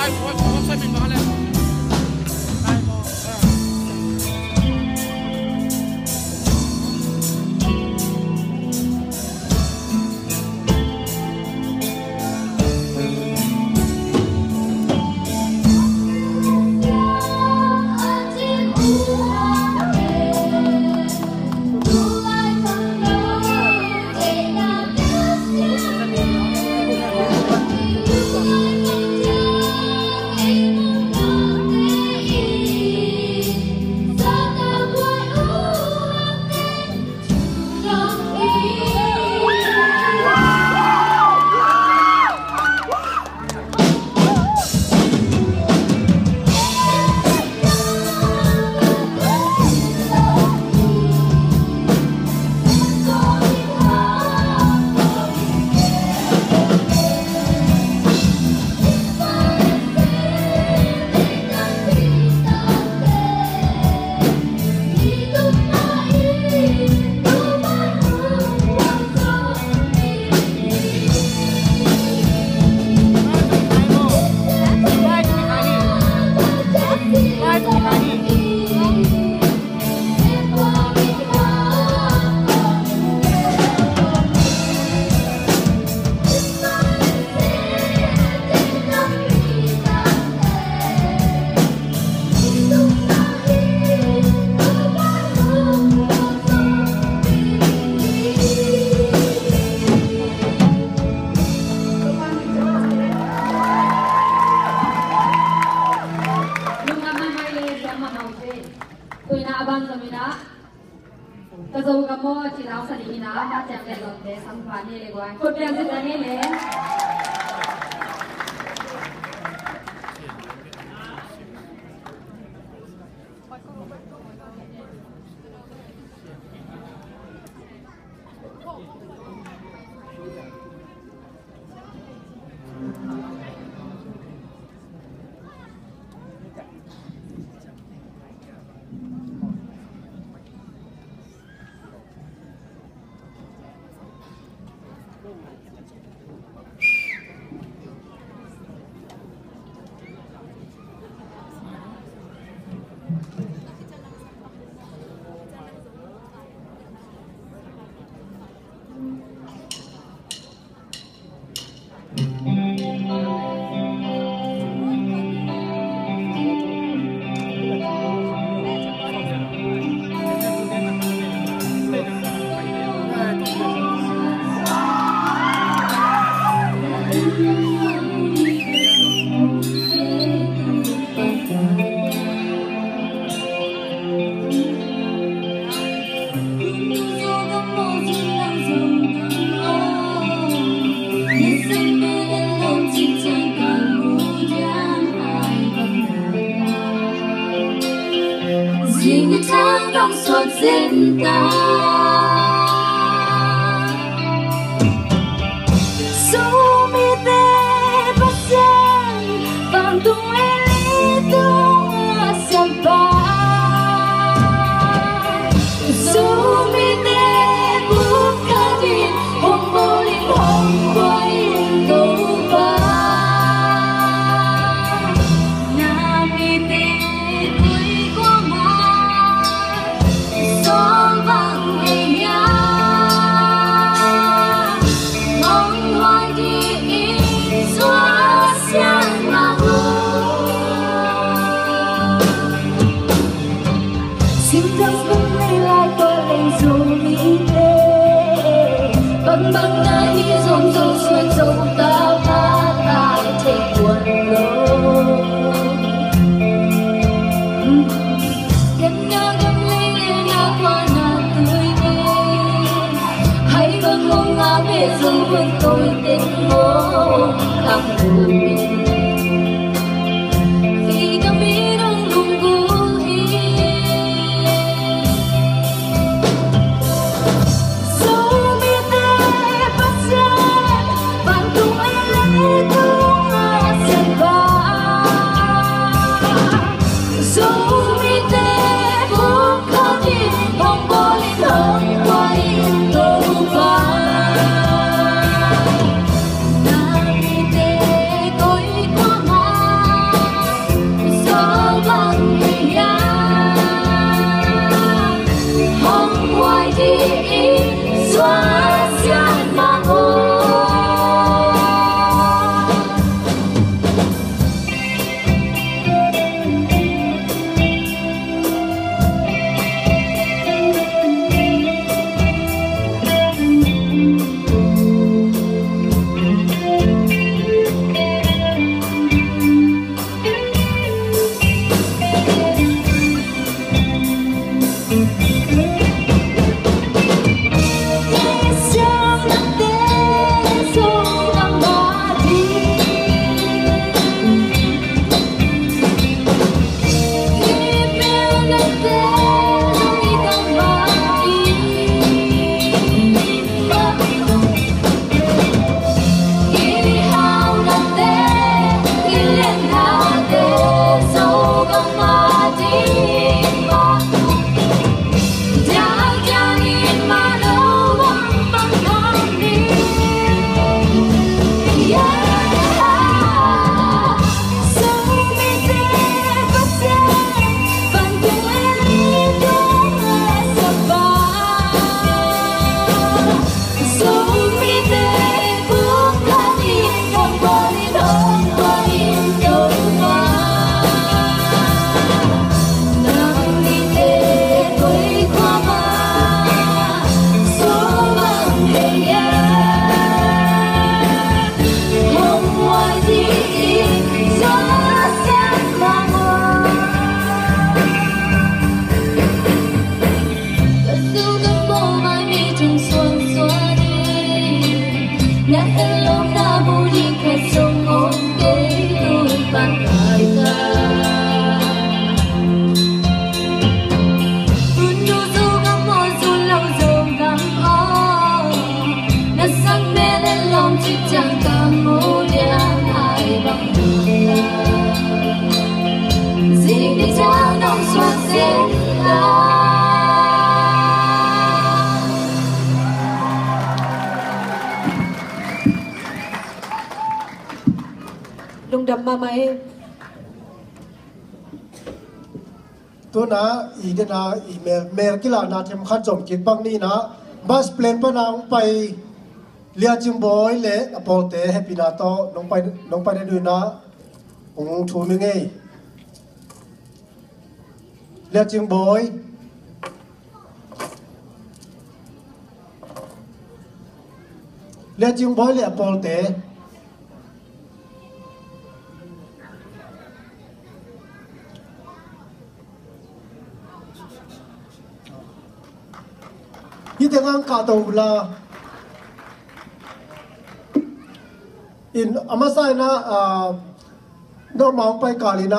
我睡眠講咧。Kazau kamu cinau seni ina macam yang lonte sampani leguan. Kau yang sedang ini. những tháng đông suốt diễn ta dẫu mi tê bắt sen vàng tung lên lý tung sập ba dẫu mi tê bút ca đi hồng bồ linh hồng quay câu ba na mi tê vui qua mà gió vang mà mày tôi na ý đến na email cái là na thêm khát trồng kít băng đi na bus plane pa na ông bay lia chim boy le apote happy na to nong bay đến na ông thu mình ngay lia chim boy le apote như thế ngang cả đầu là in amasai na no mong pai kalina